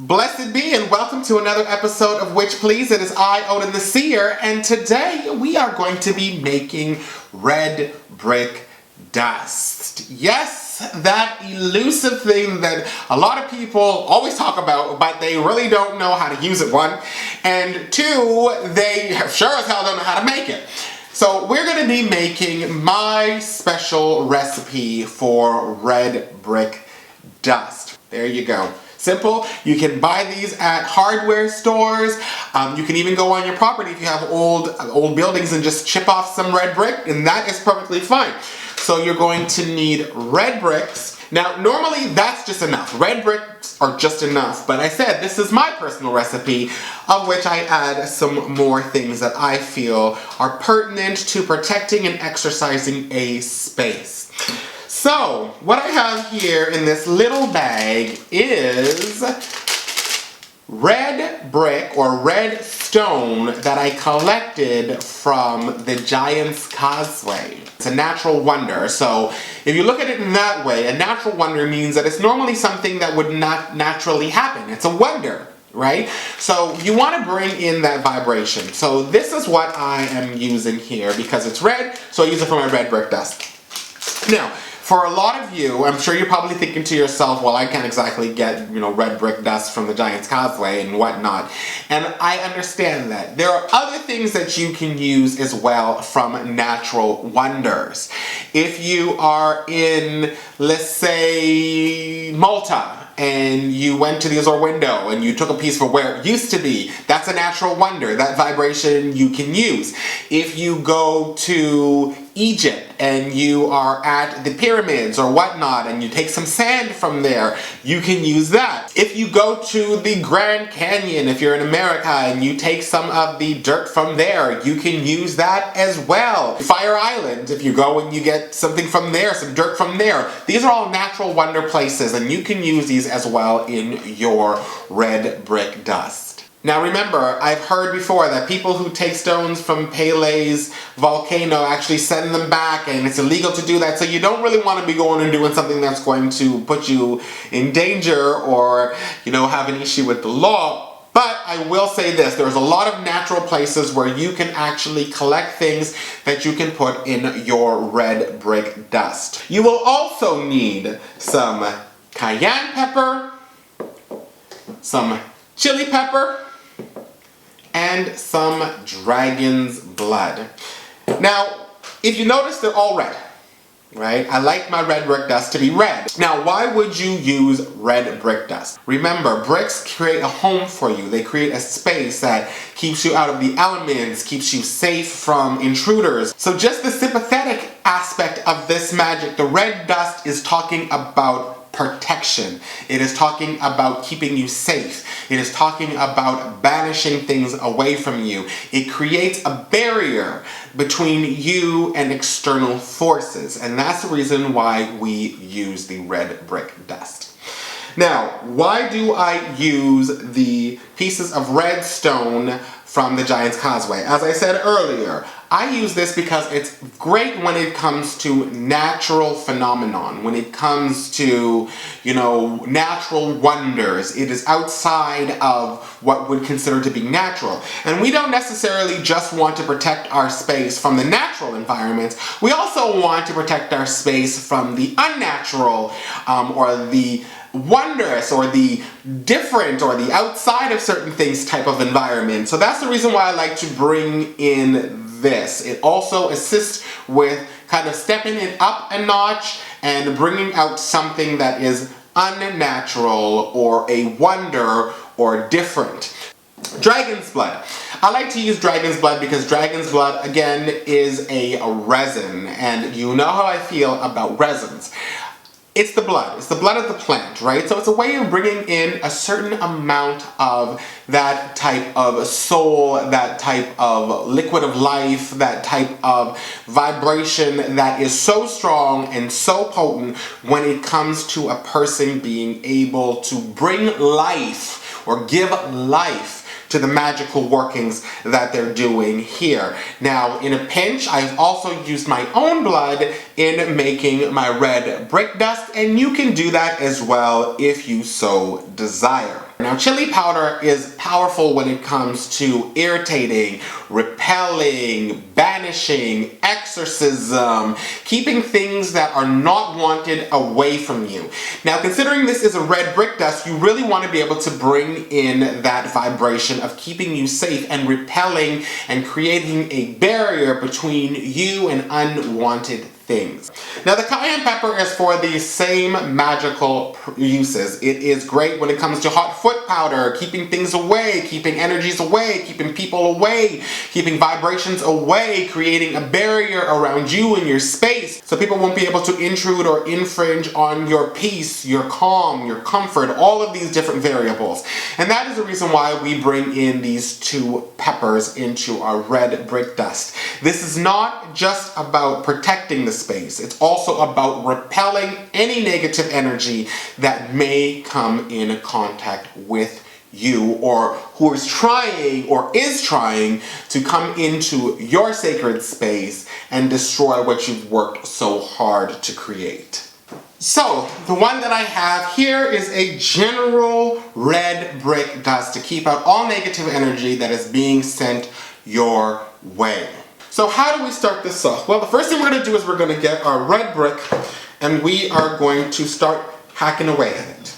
Blessed be and welcome to another episode of Which Please. It is I, Odin the Seer, and today we are going to be making red brick dust. Yes, that elusive thing that a lot of people always talk about, but they really don't know how to use it, one. And two, they sure as hell don't know how to make it. So we're going to be making my special recipe for red brick dust. There you go. Simple. You can buy these at hardware stores. You can even go on your property if you have old buildings and just chip off some red brick, and that is perfectly fine. So you're going to need red bricks. Now, normally that's just enough. Red bricks are just enough, but I said this is my personal recipe, of which I add some more things that I feel are pertinent to protecting and exercising a space. So, what I have here in this little bag is red brick or red stone that I collected from the Giant's Causeway. It's a natural wonder. So, if you look at it in that way, a natural wonder means that it's normally something that would not naturally happen. It's a wonder, right? So, you want to bring in that vibration. So, this is what I am using here because it's red, so I use it for my red brick dust. Now, for a lot of you, I'm sure you're probably thinking to yourself, well, I can't exactly get, red brick dust from the Giant's Causeway and whatnot. And I understand that. There are other things that you can use as well from natural wonders. If you are in, let's say, Malta, and you went to the Azure Window and you took a piece from where it used to be, that's a natural wonder. That vibration you can use. If you go to Egypt and you are at the pyramids or whatnot and you take some sand from there, you can use that. If you go to the Grand Canyon, if you're in America, and you take some of the dirt from there, you can use that as well. Fire Island, if you go and you get something from there, some dirt from there, these are all natural wonder places and you can use these as well in your red brick dust. Now remember, I've heard before that people who take stones from Pele's volcano actually send them back, and it's illegal to do that, so you don't really want to be going and doing something that's going to put you in danger or, have an issue with the law. But I will say this, there's a lot of natural places where you can actually collect things that you can put in your red brick dust. You will also need some Cayenne Pepper, some Chilli Pepper, and some dragon's blood. Now, if you notice, they're all red, right? I like my red brick dust to be red. Now, why would you use red brick dust? Remember, bricks create a home for you. They create a space that keeps you out of the elements, keeps you safe from intruders. So just the sympathetic aspect of this magic, the red dust is talking about protection. It is talking about keeping you safe. It is talking about banishing things away from you. It creates a barrier between you and external forces, and that's the reason why we use the red brick dust. Now, why do I use the pieces of red stone from the Giant's Causeway? As I said earlier, I use this because it's great when it comes to natural phenomenon, when it comes to, natural wonders. It is outside of what would consider to be natural. And we don't necessarily just want to protect our space from the natural environments. We also want to protect our space from the unnatural or the wondrous or the different or the outside of certain things type of environment. So that's the reason why I like to bring in this. It also assists with kind of stepping it up a notch and bringing out something that is unnatural or a wonder or different. Dragon's blood. I like to use dragon's blood because dragon's blood, again, is a resin, and you know how I feel about resins. It's the blood. It's the blood of the plant, right? So it's a way of bringing in a certain amount of that type of soul, that type of liquid of life, that type of vibration that is so strong and so potent when it comes to a person being able to bring life or give life to the magical workings that they're doing here. Now, in a pinch, I've also used my own blood in making my red brick dust, and you can do that as well if you so desire. Now, chili powder is powerful when it comes to irritating, repelling, banishing, exorcism, keeping things that are not wanted away from you. Now, considering this is a red brick dust, you really want to be able to bring in that vibration of keeping you safe and repelling and creating a barrier between you and unwanted things. Now, the cayenne pepper is for the same magical uses. It is great when it comes to hot foot powder, keeping things away, keeping energies away, keeping people away, keeping vibrations away, creating a barrier around you and your space so people won't be able to intrude or infringe on your peace, your calm, your comfort, all of these different variables. And that is the reason why we bring in these two peppers into our red brick dust. This is not just about protecting the space. It's also about repelling any negative energy that may come in contact with you, or who is trying to come into your sacred space and destroy what you've worked so hard to create. So, the one that I have here is a general red brick dust to keep out all negative energy that is being sent your way. So how do we start this off? Well, the first thing we're going to do is we're going to get our red brick and we are going to start hacking away at it.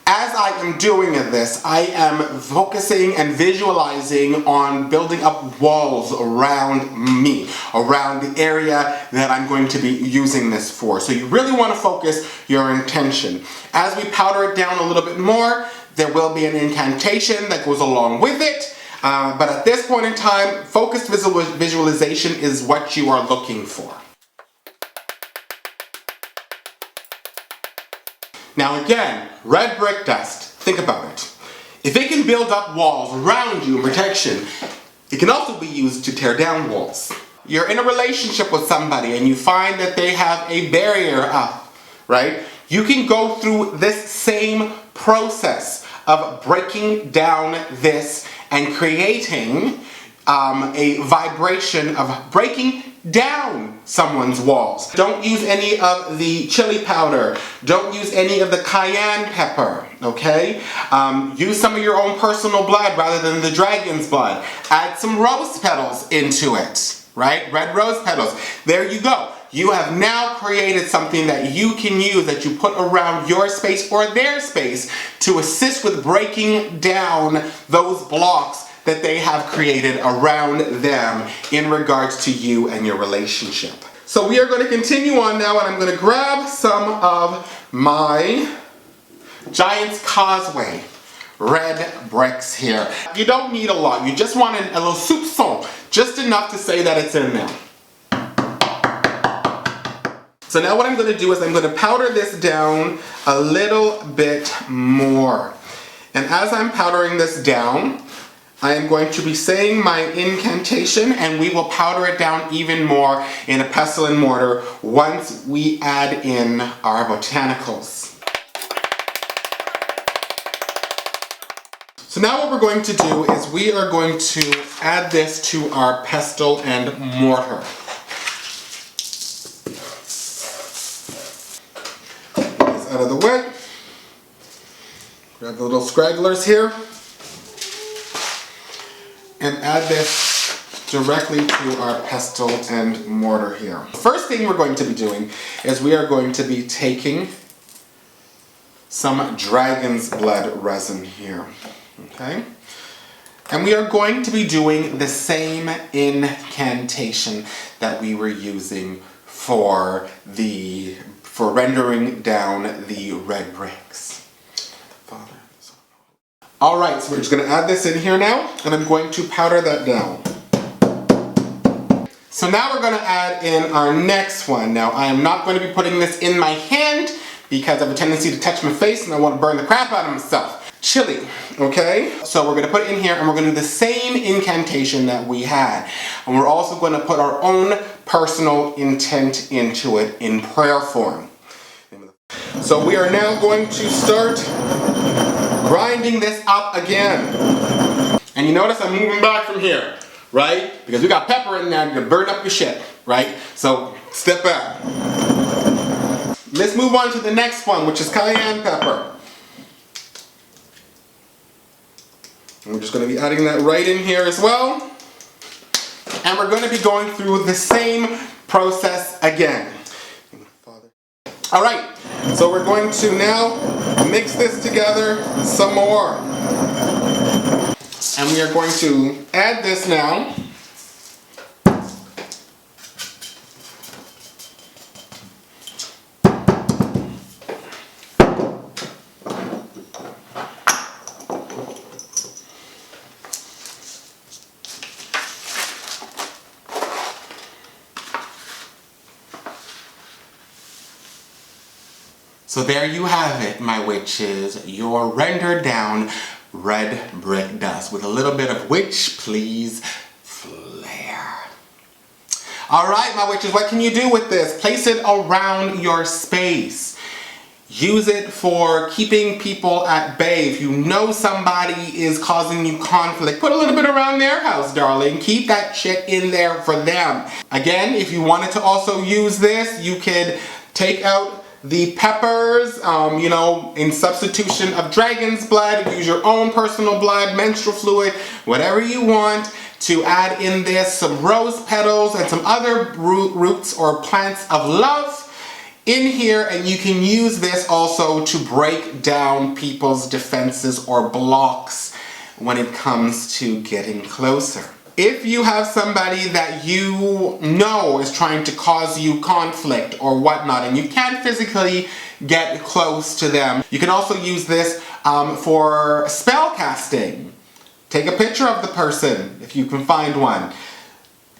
As I am doing this, I am focusing and visualizing on building up walls around me, around the area that I'm going to be using this for. So you really want to focus your intention. As we powder it down a little bit more, there will be an incantation that goes along with it. But at this point in time, focused visualization is what you are looking for. Now again, red brick dust, think about it. If it can build up walls around you in protection, it can also be used to tear down walls. You're in a relationship with somebody and you find that they have a barrier up, right? You can go through this same process of breaking down this and creating a vibration of breaking down someone's walls. Don't use any of the chili powder. Don't use any of the cayenne pepper, okay? Use some of your own personal blood rather than the dragon's blood. Add some rose petals into it, right? Red rose petals. There you go. You have now created something that you can use, that you put around your space or their space to assist with breaking down those blocks that they have created around them in regards to you and your relationship. So we are going to continue on now, and I'm going to grab some of my Giant's Causeway red bricks here. You don't need a lot. You just want a little soupçon, just enough to say that it's in there. So now what I'm going to do is I'm going to powder this down a little bit more. And as I'm powdering this down, I am going to be saying my incantation, and we will powder it down even more in a pestle and mortar once we add in our botanicals. So now what we're going to do is we are going to add this to our pestle and mortar. Get this out of the way. Grab the little scragglers here. And add this directly to our pestle and mortar here. The first thing we're going to be doing is we are going to be taking some dragon's blood resin here, okay? And we are going to be doing the same incantation that we were using for rendering down the red bricks. Alright, so we're just going to add this in here now, and I'm going to powder that down. So now we're going to add in our next one. Now, I am not going to be putting this in my hand because I have a tendency to touch my face and I want to burn the crap out of myself. Chili, okay? So we're going to put it in here and we're going to do the same incantation that we had. And we're also going to put our own personal intent into it in prayer form. So we are now going to start grinding this up again. And you notice I'm moving back from here. right? Because we got pepper in there to burn up your shit, right? So step back. Let's move on to the next one, which is cayenne pepper. And we're just going to be adding that right in here as well. And we're going to be going through the same process again. All right, so we're going to now mix this together some more. And we are going to add this now. So there you have it, my witches, your rendered down red brick dust with a little bit of witch please flair. All right, my witches, what can you do with this? Place it around your space. Use it for keeping people at bay. If you know somebody is causing you conflict, put a little bit around their house, darling. Keep that shit in there for them. Again, if you wanted to also use this, you could take out the peppers, you know, in substitution of dragon's blood. Use your own personal blood, menstrual fluid, whatever you want, to add in this some rose petals and some other roots or plants of love in here, and you can use this also to break down people's defenses or blocks when it comes to getting closer. If you have somebody that you know is trying to cause you conflict or whatnot, and you can't physically get close to them, you can also use this for spell casting. Take a picture of the person, if you can find one.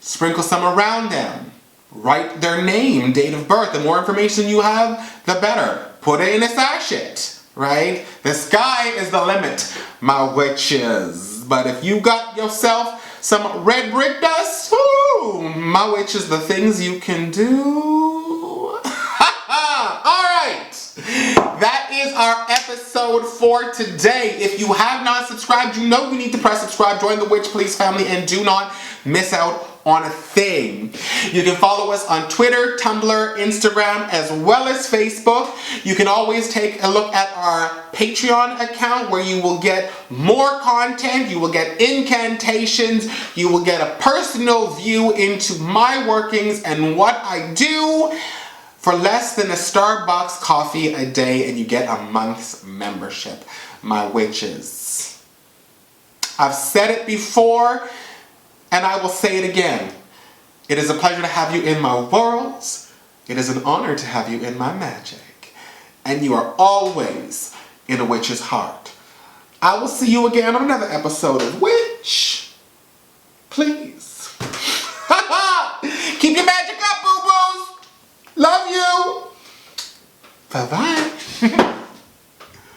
Sprinkle some around them. Write their name, date of birth. The more information you have, the better. Put it in a sachet, right? The sky is the limit, my witches. But if you got yourself some red brick dust, whoo, my witches, the things you can do. Alright, that is our episode for today. If you have not subscribed, you know you need to press subscribe, join the Witch Please family, and do not miss out on a thing. You can follow us on Twitter, Tumblr, Instagram, as well as Facebook. You can always take a look at our Patreon account, where you will get more content, you will get incantations, you will get a personal view into my workings and what I do for less than a Starbucks coffee a day, and you get a month's membership, my witches. I've said it before, and I will say it again. It is a pleasure to have you in my worlds. It is an honor to have you in my magic. And you are always in a witch's heart. I will see you again on another episode of Witch Please. Keep your magic up, boo-boos. Love you. Bye-bye.